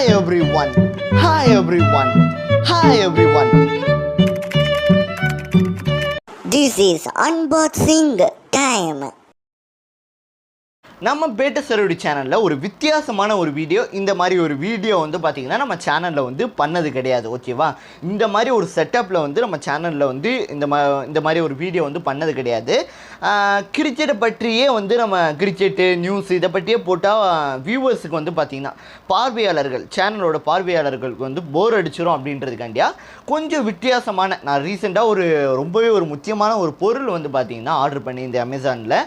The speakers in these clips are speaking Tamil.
Hi everyone. Hi everyone. Hi everyone. This is unboxing time. நம்ம பேட்ட சரோடி சேனலில் ஒரு வித்தியாசமான ஒரு வீடியோ, இந்த மாதிரி ஒரு வீடியோ வந்து பார்த்திங்கன்னா நம்ம சேனலில் வந்து பண்ணது கிடையாது. ஓகேவா, இந்த மாதிரி ஒரு செட்டப்பில் வந்து நம்ம சேனலில் வந்து இந்த மாதிரி ஒரு வீடியோ வந்து பண்ணது கிடையாது. கிரிக்கெட்டை பற்றியே வந்து நம்ம கிரிக்கெட்டு நியூஸ் இதை பற்றியே போட்டால் வியூவர்ஸுக்கு வந்து பார்த்திங்கன்னா பார்வையாளர்கள், சேனலோட பார்வையாளர்களுக்கு வந்து போர் அடிச்சிடும் அப்படின்றதுக்காண்டியா கொஞ்சம் வித்தியாசமான, நான் ரீசெண்டாக ரொம்பவே ஒரு முக்கியமான ஒரு பொருள் வந்து பார்த்திங்கன்னா ஆர்டர் பண்ணி இந்த அமேசானில்,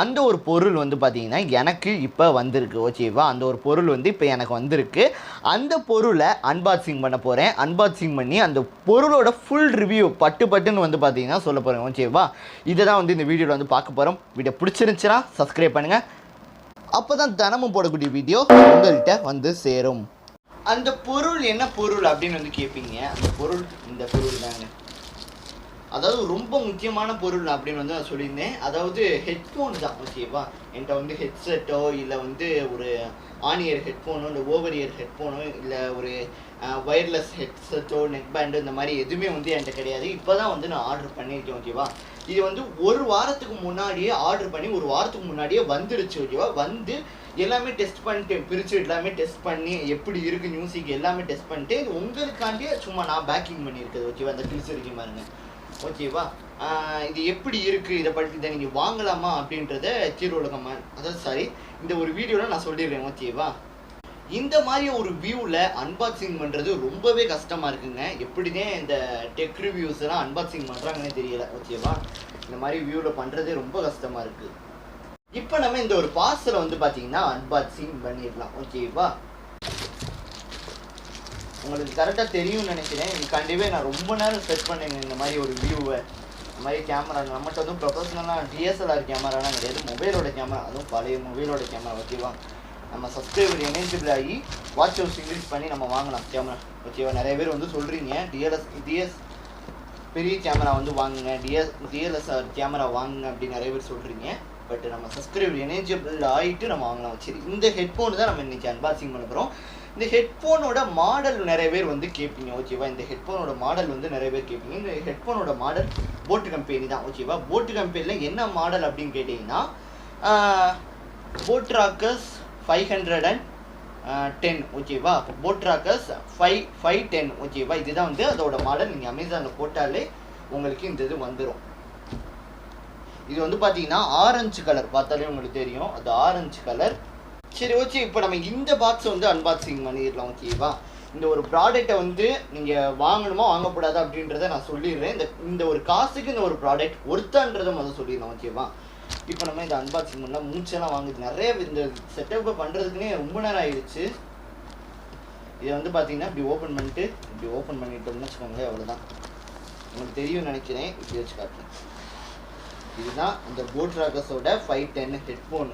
அந்த ஒரு பொருள் வந்து பார்த்திங்கன்னா எனக்கு இப்போ வந்திருக்கு. ஓகேவா, அந்த ஒரு பொருள் வந்து இப்போ எனக்கு வந்திருக்கு. அந்த பொருளை அன்பாக்சிங் பண்ண போகிறேன். அன்பாக்சிங் பண்ணி அந்த பொருளோட ஃபுல் ரிவ்யூ பட்டுன்னு வந்து பார்த்திங்கன்னா சொல்ல போகிறேன். ஓகேவா, இதை தான் வந்து இந்த வீடியோவில் வந்து பார்க்க போகிறோம். வீடியோ பிடிச்சிருந்துச்சுன்னா சப்ஸ்கிரைப் பண்ணுங்கள். அப்போ தான் தினமும் போடக்கூடிய வீடியோ உங்கள்கிட்ட வந்து சேரும். அந்த பொருள் என்ன பொருள் அப்படின்னு வந்து கேட்பீங்க. அந்த பொருள் இந்த பொருள் தாங்க. அதாவது ரொம்ப முக்கியமான பொருள் அப்படின்னு வந்து நான் சொல்லியிருந்தேன். அதாவது ஹெட்ஃபோன் தான். ஓகேவா, என்கிட்ட வந்து ஹெட்செட்டோ இல்லை வந்து ஒரு ஆன் இயர் ஹெட்ஃபோனோ இல்லை ஓவர் இயர் ஹெட்ஃபோனோ இல்லை ஒரு ஒயர்லெஸ் ஹெட்செட்டோ நெக் பேண்டோ இந்த மாதிரி எதுவுமே வந்து என்கிட்ட கிடையாது. இப்போ தான் வந்து நான் ஆர்டர் பண்ணியிருக்கேன். ஓகேவா, இது வந்து ஒரு வாரத்துக்கு முன்னாடியே ஆர்டர் பண்ணி ஒரு வாரத்துக்கு முன்னாடியே வந்துடுச்சு. ஓகேவா, வந்து எல்லாமே டெஸ்ட் பண்ணிட்டு பிரித்து எல்லாமே டெஸ்ட் பண்ணி எப்படி இருக்குது மியூசிக் எல்லாமே டெஸ்ட் பண்ணிட்டு உங்களுக்காண்டியே சும்மா நான் பேக்கிங் பண்ணியிருக்குது. ஓகேவா, அந்த கிளிஸ் இருக்கு பாருங்க. ஓகேவா, இது எப்படி இருக்குது, இதை நீங்கள் வாங்கலாமா அப்படின்றத கீழே கமெண்ட், அதாவது இந்த ஒரு வீடியோவில் நான் சொல்லிடுறேன். ஓகேவா, இந்த மாதிரி ஒரு வியூவில் அன்பாக்சிங் பண்ணுறது ரொம்பவே கஷ்டமாக இருக்குங்க. எப்படினே இந்த டெக் ரிவ்யூஸ்லாம் அன்பாக்சிங் பண்ணுறாங்கன்னே தெரியல. ஓகேவா, இந்த மாதிரி வியூவில் பண்ணுறதே ரொம்ப கஷ்டமாக இருக்குது. இப்போ நம்ம இந்த ஒரு பார்சலை வந்து பார்த்தீங்கன்னா அன்பாக்சிங் பண்ணிடலாம். ஓகேவா, உங்களுக்கு கரெக்டாக தெரியும்னு நினைக்கிறேன். இதுக்காண்டியே நான் ரொம்ப நேரம் செட் பண்ணேங்க இந்த மாதிரி ஒரு வியூவை. இந்த மாதிரி கேமரா நம்மகிட்ட வந்து ப்ரொஃபஷனலாக டிஎஸ்எல்ஆர் கேமராலாம் கிடையாது, மொபைலோட கேமரா, அதுவும் பழைய மொபைலோட கேமரா. ஓகேவா, நம்ம சப்ஸ்கிரைபர் எனேஜபிள் ஆகி வாட்ச் ஹவுஸ் இன்க்ரீஸ் பண்ணி நம்ம வாங்கலாம் கேமரா. ஓகேவா, நிறைய பேர் வந்து சொல்கிறீங்க டிஎஸ் பெரிய கேமரா வந்து வாங்குங்க, டிஎல்எஸ்ஆர் கேமரா வாங்குங்க அப்படின்னு நிறைய பேர் சொல்கிறீங்க. பட் நம்ம சப்ஸ்கிரைபர் எனேஜபிள் ஆகிட்டு நம்ம வாங்கலாம். சரி, இந்த ஹெட்ஃபோன் தான் நம்ம இன்றைக்கி அன்பாக்சிங் பண்ண போகிறோம். இந்த ஹெட்ஃபோனோட மாடல் நிறைய பேர் வந்து கேட்பீங்க. ஓகேவா, இந்த ஹெட்ஃபோனோட மாடல் வந்து நிறைய பேர் கேட்பீங்க. இந்த ஹெட்ஃபோனோட மாடல் போட் கம்பெனி தான். ஓகேவா, போட் கம்பெனியில் என்ன மாடல் அப்படின்னு கேட்டிங்கன்னா ரockerz 510. ஓகேவா, rockerz 510. ஓகேவா, இதுதான் வந்து அதோட மாடல். நீங்கள் அமேசானில் போட்டாலே உங்களுக்கு இந்த இது வந்துடும். இது வந்து பார்த்தீங்கன்னா ஆரஞ்சு கலர், பார்த்தாலே உங்களுக்கு தெரியும் அது ஆரஞ்சு கலர். சரி, ஓகே, இப்போ நம்ம இந்த பாக்ஸை வந்து அன்பாக்சிங் பண்ணிடலாம். ஓகேவா, இந்த ஒரு ப்ராடக்டை வந்து நீங்கள் வாங்கணுமா வாங்கக்கூடாது அப்படின்றத நான் சொல்லிடுறேன். இந்த ஒரு காசுக்கு இந்த ஒரு ப்ராடக்ட் ஒருத்தான்றதை முதல் சொல்லிடலாம். ஓகேவா, இப்போ நம்ம இந்த அன்பாக்சிங் பண்ணால் மூச்செல்லாம் வாங்குது. நிறைய இந்த செட்டப்பை பண்ணுறதுக்குன்னே ரொம்ப நேரம் ஆயிடுச்சு. இதை வந்து பார்த்தீங்கன்னா இப்படி ஓப்பன் பண்ணிட்டோம்னு வச்சுக்கோங்களேன், அவ்வளோதான். உங்களுக்கு தெரியும்னு நினைக்கிறேன். இப்படி வச்சு காட்டுறேன். இதுதான் இந்த rockerzோட 510 ஹெட்ஃபோன்.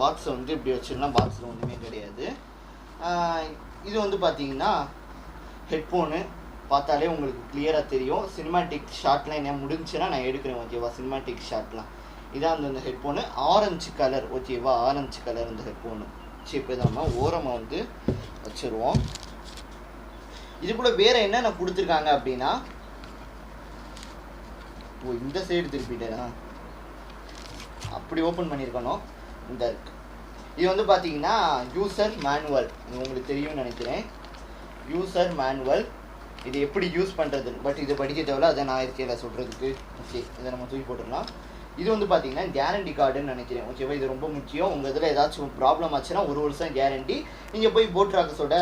பாக்ஸை வந்து இப்படி வச்சிடலாம். பாக்ஸில் ஒன்றுமே கிடையாது. இது வந்து பார்த்தீங்கன்னா ஹெட்ஃபோனு பார்த்தாலே உங்களுக்கு கிளியராக தெரியும். சினிமாட்டிக் ஷாட்லாம் என்ன முடிஞ்சுன்னா நான் எடுக்கிறேன். ஓகேவா, சினிமாட்டிக் ஷாட்லாம் இதான் அந்த ஹெட்ஃபோனு. Orange colour. ஓகேவா, ஆரஞ்சு கலர் இந்த ஹெட்ஃபோனு. சரி, இப்போ நம்ம ஓரமாக வந்து வச்சுருவோம். இது கூட வேறு என்னென்ன கொடுத்துருக்காங்க அப்படின்னா, இந்த சைடு திருப்பிட்டேன், அப்படி ஓப்பன் பண்ணியிருக்கணும். இந்த இருக்கு. இது வந்து பார்த்தீங்கன்னா யூசர் மேனுவல். உங்களுக்கு தெரியும்னு நினைக்கிறேன். யூசர் மேனுவல், இது எப்படி யூஸ் பண்ணுறதுன்னு. பட் இது படிக்க தேவையில்ல, அதை நான் இருக்கேன் சொல்கிறதுக்கு. ஓகே, இதை நம்ம தூக்கி போட்டுடலாம். இது வந்து பார்த்தீங்கன்னா கேரண்டி கார்டுன்னு நினைக்கிறேன். ஓகேவா, இது ரொம்ப முக்கியம். உங்கள் இதில் ஏதாச்சும் ப்ராப்ளம் ஆச்சுன்னா 1 வருஷம் கேரண்டி. நீங்கள் போய் rockerzோட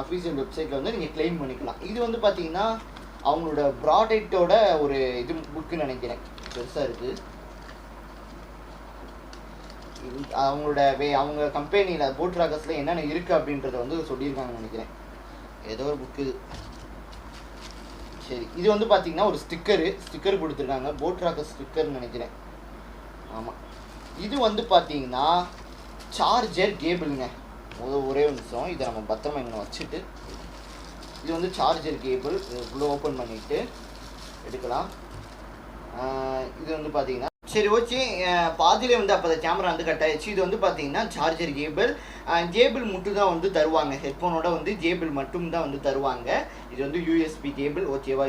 அஃபீஷியல் வெப்சைட்டில் வந்து நீங்கள் கிளைம் பண்ணிக்கலாம். இது வந்து பார்த்தீங்கன்னா அவங்களோட ப்ராடக்டோட ஒரு இது புக்குன்னு நினைக்கிறேன். பெருசாக இருக்குது. அவங்க கம்பெனியில் rockerzல என்னென்ன இருக்குது அப்படின்றத வந்து சொல்லியிருக்காங்கன்னு நினைக்கிறேன். ஏதோ ஒரு புக்கு. சரி, இது வந்து பார்த்தீங்கன்னா ஒரு ஸ்டிக்கர் கொடுத்துருக்காங்க. rockerz ஸ்டிக்கர்னு நினைக்கிறேன். ஆமாம், இது வந்து பார்த்தீங்கன்னா சார்ஜர் கேபிளுங்க. ஒரே ஒரு நிமிஷம், இதை நம்ம பத்திரமா இங்கே வச்சுட்டு, இது வந்து சார்ஜர் கேபிள். இதுக்குள்ளே ஓப்பன் பண்ணிவிட்டு எடுக்கலாம். இது வந்து பார்த்தீங்கன்னா சரி ஓகே, பாதியிலே வந்து அப்போ கேமரா வந்து கட் ஆயிடுச்சு. இது வந்து பார்த்தீங்கன்னா சார்ஜர் கேபிள் மட்டும் தான் வந்து தருவாங்க. ஹெட்ஃபோனோட வந்து கேபிள் மட்டும் தான் வந்து தருவாங்க. இது வந்து யூஎஸ்பி கேபிள், ஓகேவா?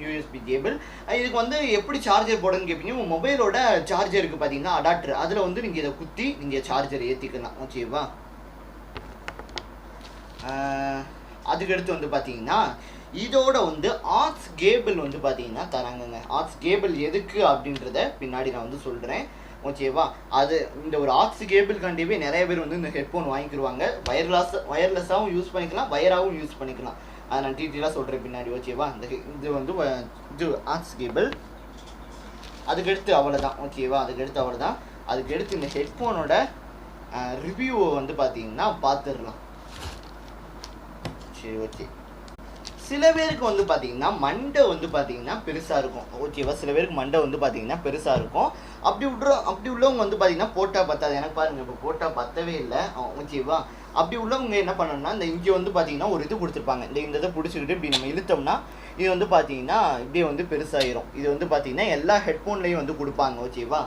USB cable. இதுக்கு வந்து எப்படி சார்ஜர் போடணும்னு கேட்பீங்க. உங்கள் மொபைலோட சார்ஜருக்கு பார்த்தீங்கன்னா அடாப்டர், அதில் வந்து நீங்கள் இதை குத்தி நீங்கள் சார்ஜர் ஏற்றிக்கலாம், ஓகேவா? அதுக்கடுத்து வந்து பார்த்தீங்கன்னா இதோட வந்து ஆக்ஸ் கேபிள் வந்து பார்த்தீங்கன்னா தராங்கங்க. ஆக்ஸ் கேபிள் எதுக்கு அப்படின்றத பின்னாடி நான் வந்து சொல்கிறேன், ஓகேவா? அது இந்த ஒரு ஆக்ஸ் கேபிள்காண்டியே நிறைய பேர் வந்து இந்த ஹெட்ஃபோன் வாங்கிக்கிடுவாங்க. வயர்லெஸ்ஸாகவும் யூஸ் பண்ணிக்கலாம், வயராகவும் யூஸ் பண்ணிக்கலாம். அதை நான் டீட்டெயிலாக சொல்கிறேன் பின்னாடி, ஓகேவா? இது வந்து இது ஆக்ஸ் கேபிள். அதுக்கடுத்து அவ்வளோதான், ஓகேவா? அதுக்கடுத்து இந்த ஹெட்ஃபோனோட ரிவ்யூவை வந்து பார்த்தீங்கன்னா பார்த்துடலாம். சரி ஓகே. சில பேருக்கு வந்து பார்த்தீங்கன்னா மண்டை வந்து பார்த்தீங்கன்னா பெருசாக இருக்கும், ஓகேவா? சில பேருக்கு மண்டை வந்து பார்த்தீங்கன்னா பெருசாக இருக்கும். அப்படி உள்ளவங்க வந்து பார்த்தீங்கன்னா போட்டால் பத்தாது. எனக்கு பாருங்கள், இப்போ போட்டால் பத்தவே இல்லை, ஓகேவா? அப்படி உள்ளவங்க என்ன பண்ணணும்னா, இந்த இங்கே வந்து பார்த்தீங்கன்னா ஒரு இது கொடுத்துருப்பாங்க. இந்த இதை பிடிச்சிக்கிட்டு இப்படி நம்ம இழுத்தோம்னா இது வந்து பார்த்தீங்கன்னா இப்படியே வந்து பெருசாகிடும். இது வந்து பார்த்தீங்கன்னா எல்லா ஹெட்ஃபோன்லேயும் வந்து கொடுப்பாங்க, ஓகேவா?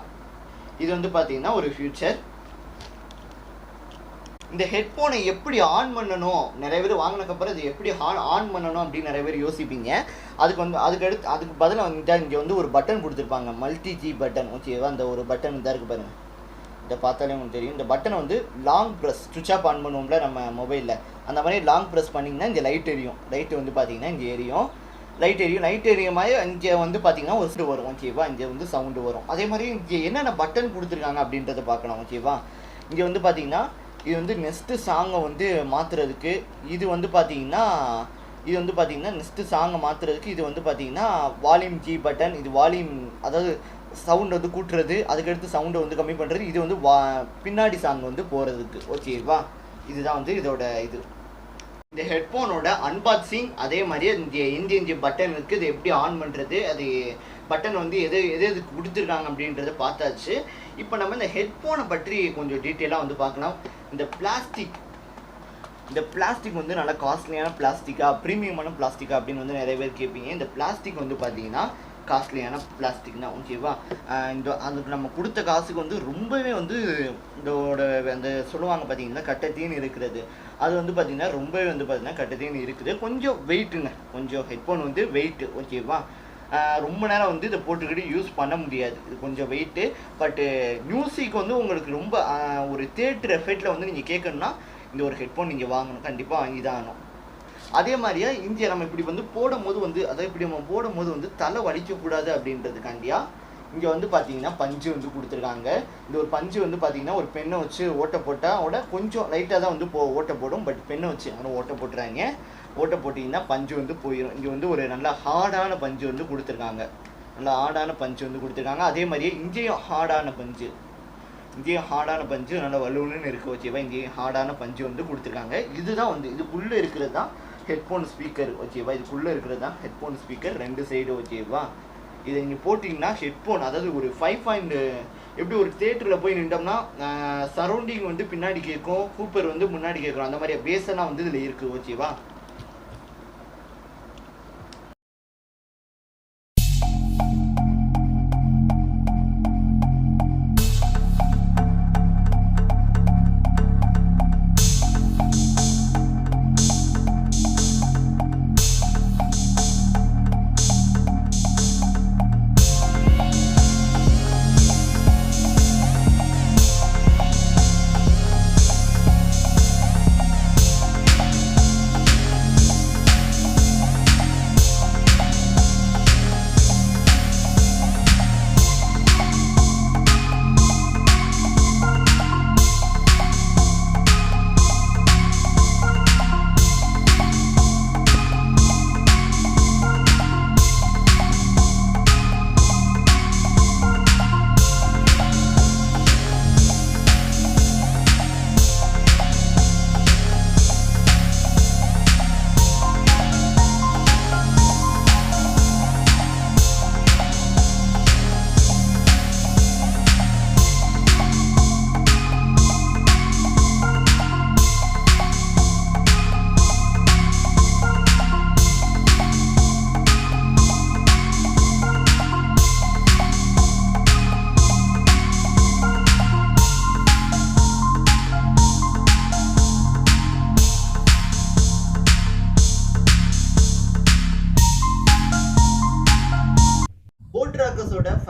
இது வந்து பார்த்தீங்கன்னா ஒரு ஃபியூச்சர். இந்த ஹெட்ஃபோனை எப்படி ஆன் பண்ணணும், நிறைய பேர் வாங்கினதுக்கப்புறம் இது எப்படி ஆன் பண்ணணும் அப்படின்னு நிறைய பேர் யோசிப்பீங்க. அதுக்கு பதிலாக வந்து இங்கே வந்து ஒரு பட்டன் கொடுத்துருப்பாங்க, மல்டி ஜி பட்டன், ஓகேவா? அந்த ஒரு பட்டன் இதாக இருக்குது பாருங்கள், இதை பார்த்தாலே உங்களுக்கு தெரியும். இந்த பட்டனை வந்து லாங் ப்ரெஸ், சுவிட்ச் ஆஃப் ஆன் பண்ணுவோம்ல நம்ம மொபைலில், அந்த மாதிரி லாங் ப்ரெஸ் பண்ணிங்கன்னா இங்கே லைட் எரியும். லைட்டு வந்து பார்த்தீங்கன்னா இங்கே எரியும், லைட் எரியுமாதிரி இங்கே வந்து பார்த்தீங்கன்னா ஒரு சவுண்டு வரும், ஓகேவா? இங்கே வந்து சவுண்டு வரும். அதே மாதிரி இங்கே என்னென்ன பட்டன் கொடுத்துருக்காங்க அப்படின்றத பார்க்கணும், ஓகேவா? இங்கே வந்து பார்த்தீங்கன்னா இது வந்து நெக்ஸ்ட்டு சாங்கை வந்து மாற்றுறதுக்கு, இது வந்து பார்த்தீங்கன்னா நெக்ஸ்ட்டு சாங்கை மாற்றுறதுக்கு, இது வந்து பார்த்தீங்கன்னா வால்யூம் கீ பட்டன், இது வால்யூம் அதாவது சவுண்ட் வந்து கூட்டுறது, அதுக்கடுத்து சவுண்டை வந்து கம்மி பண்ணுறது, இது வந்து பின்னாடி சாங் வந்து போகிறதுக்கு, ஓகேவா? இதுதான் வந்து இதோட இது. இந்த ஹெட்ஃபோனோட அன்பாக்சிங், அதே மாதிரியே இந்த பட்டன் இருக்குது, இது எப்படி ஆன் பண்ணுறது, அது பட்டன் வந்து எது கொடுத்துருக்காங்க அப்படின்றத பார்த்தாச்சு. இப்போ நம்ம இந்த ஹெட்ஃபோனை பற்றி கொஞ்சம் டீட்டெயிலாக வந்து பார்க்கலாம். இந்த பிளாஸ்டிக் வந்து நல்லா காஸ்ட்லியான பிளாஸ்டிக்கா, ப்ரீமியமான பிளாஸ்டிக்கா அப்படின்னு வந்து நிறைய பேர் கேட்பீங்க. இந்த பிளாஸ்டிக் வந்து பார்த்தீங்கன்னா காஸ்ட்லியான பிளாஸ்டிக் தான், ஓகேவா? அதுக்கு நம்ம கொடுத்த காசுக்கு வந்து ரொம்பவே வந்து இதோட அந்த சொல்லுவாங்க பார்த்தீங்கன்னா கட்டத்தீன்னு இருக்கிறது, அது வந்து பார்த்தீங்கன்னா ரொம்பவே வந்து பார்த்தீங்கன்னா கட்டத்தீன்னு இருக்குது. கொஞ்சம் வெயிட்டுங்க, கொஞ்சம் ஹெட்ஃபோன் வந்து வெயிட்டு, ஓகேவா? ரொம்ப நேரம் வந்து இதை போட்டுக்கிட்டு யூஸ் பண்ண முடியாது, இது கொஞ்சம் வெயிட்டு. பட்டு மியூசிக் வந்து உங்களுக்கு ரொம்ப ஒரு தியேட்டர் எஃபெக்டில் வந்து நீங்கள் கேட்கணுன்னா இந்த ஒரு ஹெட்ஃபோன் நீங்கள் வாங்கணும், கண்டிப்பாக வாங்கி தான் ஆகணும். அதே மாதிரியா இங்கே நம்ம இப்படி வந்து போடும்போது வந்து தலை வலிக்கக்கூடாது அப்படின்றதுக்காண்டியா இங்கே வந்து பார்த்தீங்கன்னா பஞ்சு வந்து கொடுத்துருக்காங்க. இந்த ஒரு பஞ்சு வந்து பார்த்தீங்கன்னா ஒரு பெண்ணை வச்சு ஓட்டை போட்டால் கொஞ்சம் லைட்டாக தான் வந்து ஓட்டை போடும், பட் பெண்ணை வச்சு யாரும் ஓட்டை போட்டுறாங்க. ஓட்டை போட்டிங்கன்னா பஞ்சு வந்து போயிடும். இங்கே வந்து ஒரு நல்லா ஹார்டான பஞ்சு வந்து கொடுத்துருக்காங்க, அதே மாதிரியே இங்கேயும் ஹார்டான பஞ்சு நல்லா வலுன்னு இருக்குது, ஓகேவா? இங்கேயும் ஹார்டான பஞ்சு வந்து கொடுத்துருக்காங்க. இதுதான் வந்து இதுக்குள்ளே இருக்கிறது தான் ஹெட்ஃபோன் ஸ்பீக்கர், ஓகேவா? இதுக்குள்ளே இருக்கிறது தான் ஹெட்ஃபோன் ஸ்பீக்கர், 2 சைடு, ஓகேவா? இதை நீங்கள் போட்டிங்கன்னா ஹெட்ஃபோன், அதாவது ஒரு 5 எப்படி ஒரு தியேட்டரில் போய் நின்றோம்னா சரௌண்டிங் வந்து பின்னாடி கேட்கும், கூப்பர் வந்து முன்னாடி கேட்கும், அந்த மாதிரி பேஸெல்லாம் வந்து இதில் இருக்குது, ஓகேவா?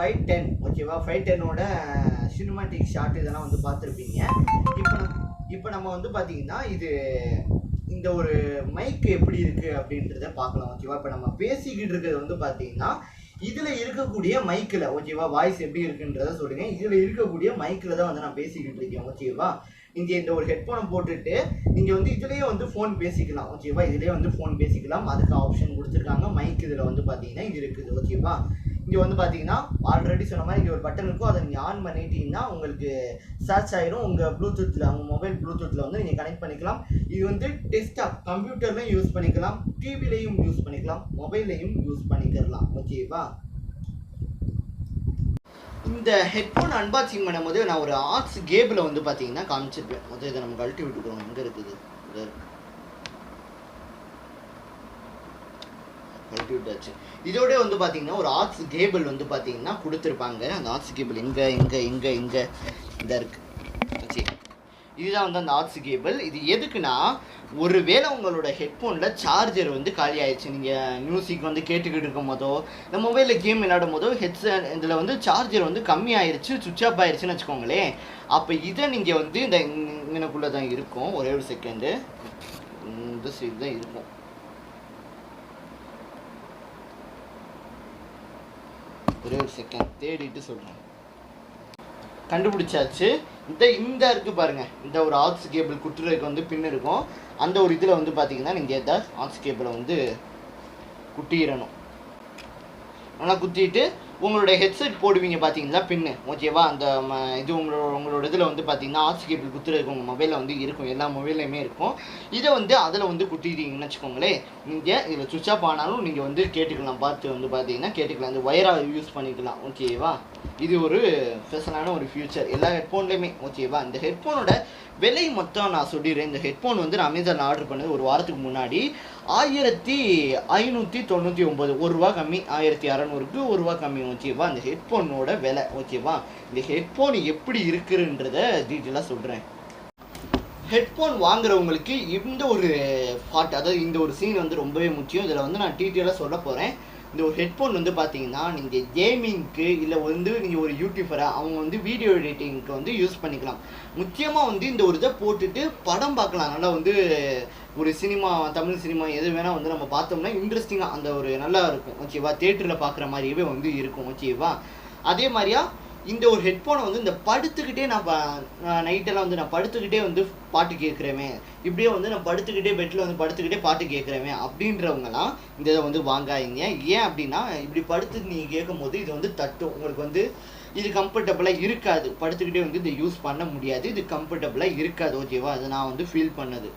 510 ஓகேவா 510ஓட சினிமாட்டிக் ஷாட் இதெல்லாம் வந்து பார்த்துருப்பீங்க. இப்போ நம்ம வந்து பார்த்தீங்கன்னா இது இந்த ஒரு மைக் எப்படி இருக்குது அப்படின்றத பார்க்கலாம் ஓகேவா. இப்போ நம்ம பேசிக்கிட்டு இருக்கிறது வந்து பார்த்தீங்கன்னா இதில் இருக்கக்கூடிய மைக்கில் ஓகேவா வாய்ஸ் எப்படி இருக்குன்றத சொல்லுங்கள். இதில் இருக்கக்கூடிய மைக்கில் தான் வந்து நான் பேசிக்கிட்டு இருக்கேன் ஓகேவா. நீங்கள் இந்த ஒரு ஹெட்ஃபோனை போட்டுட்டு நீங்கள் வந்து இதுலேயே வந்து ஃபோன் பேசிக்கலாம் ஓகேவா. இதுலேயே வந்து ஃபோன் பேசிக்கலாம். அதுக்கு ஆப்ஷன் கொடுத்துருக்காங்க. மைக் இதில் வந்து பார்த்தீங்கன்னா இது இருக்குது ஓகேவா. இங்கே வந்து பார்த்தீங்கன்னா ஆல்ரெடி சொன்ன மாதிரி இங்கே ஒரு பட்டன் இருக்கும். அதை நீங்கள் ஆன் பண்ணிட்டீங்கன்னா உங்களுக்கு சர்ச் ஆயிரும். உங்கள் ப்ளூடூத்தில் உங்கள் மொபைல் ப்ளூடூத்தில் வந்து நீங்கள் கனெக்ட் பண்ணிக்கலாம். இது வந்து டெஸ்க்டாப் கம்ப்யூட்டர்லையும் யூஸ் பண்ணிக்கலாம், டிவிலையும் யூஸ் பண்ணிக்கலாம், மொபைல்லையும் யூஸ் பண்ணிக்கலாம் ஓகேவா. இந்த ஹெட்ஃபோன் அன்பாக்சிங் பண்ணும்போது நான் ஒரு ஆர்ட்ஸ் கேபிளை வந்து பார்த்தீங்கன்னா காமிச்சிருப்பேன். முதல்ல இதை நம்ம கழட்டி விட்டுக்கிறோம். எங்கே இருக்குது கழட்டி விட்டாச்சு. இதோட வந்து பார்த்தீங்கன்னா ஒரு ஆர்ட்ஸ் கேபிள் வந்து பார்த்தீங்கன்னா கொடுத்துருப்பாங்க. அந்த ஆர்ட்ஸ் கேபிள் இங்கே இதாக இருக்குது ஓகே. இதுதான் வந்து அந்த ஆர்ட்ஸ் கேபிள். இது எதுக்குன்னா ஒருவேளை உங்களோட ஹெட்ஃபோனில் சார்ஜர் வந்து காலி ஆயிடுச்சு, நீங்கள் மியூசிக் வந்து கேட்டுக்கிட்டு இருக்கும் போதோ இந்த மொபைலில் கேம் விளையாடும் போதோ ஹெட்செட் இதில் வந்து சார்ஜர் வந்து கம்மி ஆயிடுச்சு, சுவிட்ச் ஆஃப் ஆயிடுச்சுன்னு வச்சுக்கோங்களேன். அப்போ இதை நீங்கள் வந்து இந்த இங்கனக்குள்ளே தான் இருக்கும். ஒரே ஒரு செகண்டு இந்த சைடு தான் இருக்கும். ஒரே ஒரு செகண்ட் தேடிட்டு சொல்கிறேன். கண்டுபிடிச்சாச்சு. இந்த இருக்குது பாருங்கள். இந்த ஒரு ஆக்ஸ் கேபிள் குட்டுறதுக்கு வந்து பின் இருக்கும். அந்த ஒரு இதில் வந்து பார்த்தீங்கன்னா நீங்கள் இந்த ஆக்ஸ் கேபிளை வந்து குட்டிடணும். ஆனால் குத்திட்டு உங்களோட ஹெட்செட் போடுவீங்க பார்த்தீங்களா பின்னு ஓகேவா. அந்த இது உங்களோட இதில் வந்து பார்த்தீங்கன்னா ஆக்ஸ் கேபிள் குத்துறதுக்கு உங்கள் மொபைலில் வந்து இருக்கும். எல்லா மொபைல்லையுமே இருக்கும். இதை வந்து அதில் வந்து குட்டிட்டீங்கன்னு வச்சுக்கோங்களேன். நீங்கள் இதில் சுவிட்ச் ஆஃப் ஆனாலும் நீங்கள் வந்து கேட்டுக்கலாம். பார்த்து வந்து பார்த்தீங்கன்னா கேட்டுக்கலாம். இந்த ஒயராக யூஸ் பண்ணிக்கலாம் ஓகேவா. இது ஒரு ஸ்பெஷலான ஒரு ஃபியூச்சர் எல்லா ஹெட்ஃபோன்லேயுமே ஓகேவா. இந்த ஹெட்ஃபோனோட விலை மொத்தம் நான் சொல்லிடுறேன். இந்த ஹெட்ஃபோன் வந்து நான் அமேசானில் ஆர்டர் பண்ணது ஒரு வாரத்துக்கு முன்னாடி 1599, ₹1 கம்மி, 1600க்கு ₹1 கம்மி ஓகேவா இந்த ஹெட்ஃபோனோட விலை ஓகேவா. இந்த ஹெட்ஃபோன் எப்படி இருக்குன்றத டீட்டெயிலாக சொல்கிறேன். ஹெட்ஃபோன் வாங்குறவங்களுக்கு இந்த ஒரு பார்ட், அதாவது இந்த ஒரு சீன் வந்து ரொம்பவே முக்கியம். இதில் வந்து நான் டீட்டெயிலாக சொல்ல போகிறேன். இந்த ஒரு ஹெட்ஃபோன் வந்து பார்த்தீங்கன்னா நீங்கள் கேமிங்க்கு இல்லை வந்து நீங்கள் ஒரு யூடியூபராக அவங்க வந்து வீடியோ எடிட்டிங்க்கு வந்து யூஸ் பண்ணிக்கலாம். முக்கியமாக வந்து இந்த ஒரு இதை போட்டுட்டு படம் பார்க்கலாம். நல்லா வந்து ஒரு சினிமா, தமிழ் சினிமா எது வேணால் வந்து நம்ம பார்த்தோம்னா இன்ட்ரெஸ்டிங்காக அந்த ஒரு நல்லா இருக்கும் ஓகேவா. தேட்டரில் பார்க்குற மாதிரியே வந்து இருக்கும் ஓகேவா. அதே மாதிரியா இந்த ஒரு ஹெட்ஃபோனை வந்து இந்த படுத்துக்கிட்டே நான் நைட்டெல்லாம் வந்து நான் படுத்துக்கிட்டே வந்து பாட்டு கேட்குறேமே, இப்படியே வந்து நான் படுத்துக்கிட்டே பெட்டில் வந்து படுத்துக்கிட்டே பாட்டு கேட்குறேமே அப்படின்றவங்கலாம் இந்த இதை வந்து வாங்காதீங்க. ஏன் அப்படின்னா இப்படி படுத்து நீங்கள் கேட்கும் போது இது வந்து தட்டும். உங்களுக்கு வந்து இது கம்ஃபர்டபுளாக இருக்காது. படுத்துக்கிட்டே வந்து இதை யூஸ் பண்ண முடியாது. இது கம்ஃபர்டபுளாக இருக்காது ஓகேவா. அதை நான் வந்து ஃபீல் பண்ணது.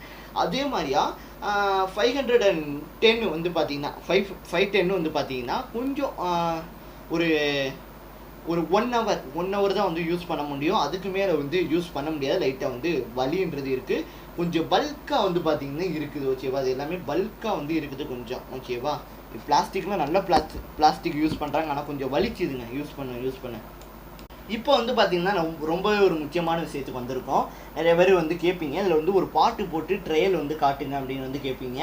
அதே மாதிரியா 510 வந்து பார்த்தீங்கன்னா 510 வந்து பார்த்தீங்கன்னா கொஞ்சம் ஒரு 1 hour தான் வந்து யூஸ் பண்ண முடியும். அதுக்கு மேலே வந்து யூஸ் பண்ண முடியாது. லைட்டாக வந்து வலின்றது இருக்குது. கொஞ்சம் பல்காக வந்து பார்த்தீங்கன்னா இருக்குது ஓகேவா. அது எல்லாமே பல்காக வந்து இருக்குது கொஞ்சம் ஓகேவா. பிளாஸ்டிக்லாம் நல்ல பிளாஸ்டிக் யூஸ் பண்ணுறாங்க. ஆனால் கொஞ்சம் வலிச்சுதுங்க யூஸ் பண்ண. இப்போ வந்து பார்த்தீங்கன்னா ரொம்பவே ஒரு முக்கியமான விஷயத்துக்கு வந்திருக்கோம். நிறைய பேர் வந்து கேட்பீங்க இதில் வந்து ஒரு பாட்டு போட்டு ட்ரையல் வந்து காட்டுங்க அப்படின்னு வந்து கேட்பீங்க.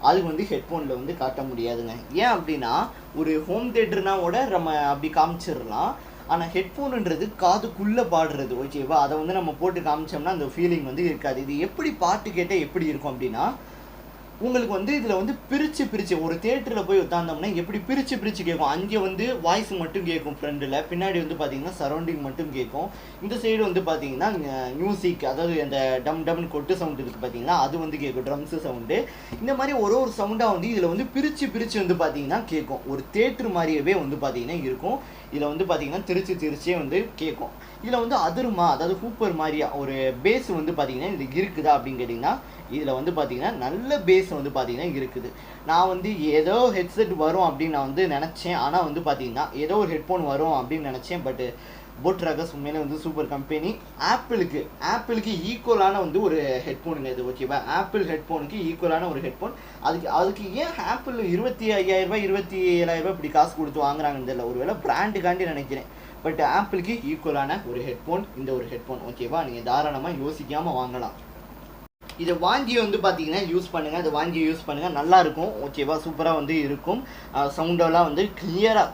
அது வந்து ஹெட்ஃபோனில் வந்து காட்ட முடியாதுங்க. ஏன் அப்படின்னா ஒரு ஹோம் தேட்டர்னாவோட நம்ம அப்படி காமிச்சிடலாம். ஆனால் ஹெட்ஃபோனுன்றது காதுக்குள்ளே பாடுறது ஓகேவா. அதை வந்து நம்ம போட்டு காமிச்சோம்னா அந்த ஃபீலிங் வந்து இருக்காது. இது எப்படி பாட்டு கேட்டால் எப்படி இருக்கும் அப்படின்னா உங்களுக்கு வந்து இதில் வந்து பிரித்து ஒரு தியேட்டரில் போய் உட்காந்தோம்னா எப்படி பிரித்து கேட்கும். அங்கே வந்து வாய்ஸ் மட்டும் கேட்கும் ஃப்ரெண்டில், பின்னாடி வந்து பார்த்தீங்கன்னா சரௌண்டிங் மட்டும் கேட்கும். இந்த சைடு வந்து பார்த்தீங்கன்னா மியூசிக், அதாவது அந்த டம்னு கொட்டு சவுண்டு இருக்குது பார்த்தீங்கன்னா அது வந்து கேட்கும், ட்ரம்ஸு சவுண்டு. இந்த மாதிரி ஒரு சவுண்டாக வந்து இதில் வந்து பிரித்து வந்து பார்த்தீங்கன்னா கேட்கும். ஒரு தியேட்டர் மாதிரியவே வந்து பார்த்தீங்கன்னா இருக்கும். இதில் வந்து பார்த்தீங்கன்னா திருச்சியே வந்து கேட்கும். இதில் வந்து அதிருமா, அதாவது ஹூப்பர் மாதிரியா ஒரு பேஸ் வந்து பார்த்தீங்கன்னா இது இருக்குதா அப்படின்னு கேட்டிங்கன்னா இதில் வந்து பார்த்தீங்கன்னா நல்ல பேஸ் வந்து பார்த்தீங்கன்னா இருக்குது. நான் வந்து ஏதோ ஹெட்செட் வரும் அப்படின்னு நான் வந்து நினச்சேன். ஆனால் வந்து பார்த்தீங்கன்னா ஏதோ ஒரு ஹெட்ஃபோன் வரும் அப்படின்னு நினச்சேன். பட்டு ரockerz உண்மையிலே வந்து சூப்பர் கம்பெனி. ஆப்பிளுக்கு ஈக்குவலான வந்து ஒரு ஹெட்ஃபோனுங்க இது ஓகேவா. ஆப்பிள் ஹெட்ஃபோனுக்கு ஈக்குவலான ஒரு ஹெட்ஃபோன். அதுக்கு ஏன் ஆப்பிள் 25,000 27,000 இப்படி காசு கொடுத்து வாங்குறாங்கன்னு தெரியல. ஒருவேளை பிராண்டுக்காண்டி நினைக்கிறேன். பட் ஆப்பிளுக்கு ஈக்குவலான ஒரு ஹெட்ஃபோன் இந்த ஒரு ஹெட்ஃபோன் ஓகேவா. நீங்கள் தாராளமாக யோசிக்காமல் வாங்கலாம். இதை வாங்கி வந்து பார்த்தீங்கன்னா யூஸ் பண்ணுங்கள். அதை வாங்கி யூஸ் பண்ணுங்கள், நல்லாயிருக்கும் ஓகேவா. சூப்பராக வந்து இருக்கும். சவுண்டெல்லாம் வந்து கிளியராக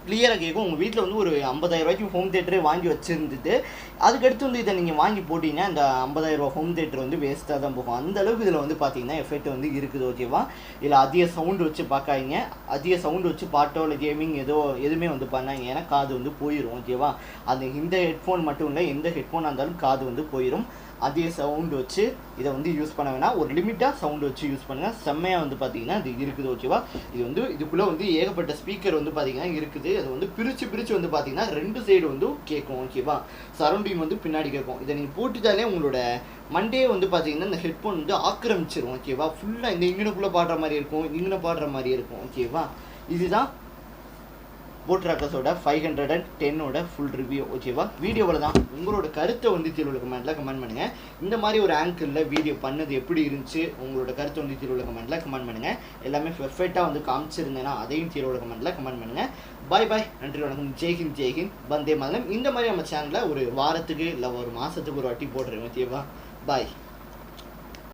கிளியராக கேட்கும். உங்கள் வீட்டில் வந்து ஒரு 50,000 ரூபாய்க்கு ஹோம் தேட்டரே வாங்கி வச்சுருந்துட்டு அதுக்கடுத்து வந்து இதை நீங்கள் வாங்கி போட்டிங்கன்னா இந்த 50,000 ரூபா ஹோம் தேட்டர் வந்து வேஸ்ட்டாக தான் போகும். அந்தளவுக்கு இதில் வந்து பார்த்தீங்கன்னா எஃபெக்ட் வந்து இருக்குது. ஓகேவா, இதில் அதிக சவுண்டு வச்சு பார்க்காதீங்க. அதிக சவுண்டு வச்சு பாட்டோ இல்லை கேமிங் எதுவுமே வந்து பண்ணாங்க, ஏன்னா காது வந்து போயிடும். ஓகேவா, அந்த இந்த ஹெட்ஃபோன் மட்டும் இல்லை, எந்த ஹெட்ஃபோனாக இருந்தாலும் காது வந்து போயிடும். அதிக சவுண்டு வச்சு இதை வந்து யூஸ் பண்ண வேணாம், ஒரு லிமிட்டாக சவுண்டு வச்சு யூஸ் பண்ணுங்கள். செம்மையாக வந்து பார்த்தீங்கன்னா இது இருக்குது. ஓகேவா, இது வந்து இதுக்குள்ளே வந்து ஏகப்பட்ட ஸ்பீக்கர் வந்து பார்த்தீங்கன்னா இருக்குது. அது வந்து பிரித்து வந்து பார்த்தீங்கன்னா 2 சைடு வந்து கேட்கும். ஓகேவா, சரௌண்டிங் வந்து பின்னாடி கேட்கும். இதை நீங்கள் போட்டுட்டாலே உங்களோட மண்டே வந்து பார்த்தீங்கன்னா இந்த ஹெட்ஃபோன் வந்து ஆக்கிரமிச்சிரும். ஓகேவா, ஃபுல்லாக இந்த இங்கனுக்குள்ளே பாடுற மாதிரி இருக்கும், இங்கன பாடுற மாதிரி இருக்கும். ஓகேவா, இதுதான் போட் ராக்கர்ஸோட 510ஓட ஃபுல் ரிவ்யூ. ஓகேவா, வீடியோவில் தான் உங்களோட கருத்தை வந்து கீழே கமெண்ட்டில் கமெண்ட் பண்ணுங்கள். இந்த மாதிரி ஒரு ஆங்கிளில் வீடியோ பண்ணது எப்படி இருந்துச்சு, உங்களோட கருத்தை வந்து கீழே கமெண்ட்டில் கமெண்ட் பண்ணுங்கள். எல்லாமே பெர்ஃபெக்டாக வந்து காமிச்சிருந்தேன்னா அதையும் கீழே கமெண்ட்டில் கமெண்ட் பண்ணுங்கள். பாய் பாய், நன்றி, வணக்கம், ஜெய்ஹிந்த் ஜெய்ஹிந்த், வந்தே மாதரம். இந்த மாதிரி நம்ம சேனலில் ஒரு வாரத்துக்கு இல்லை ஒரு மாதத்துக்கு ஒரு வாட்டி போடுறேன். ஓகேவா, பாய்.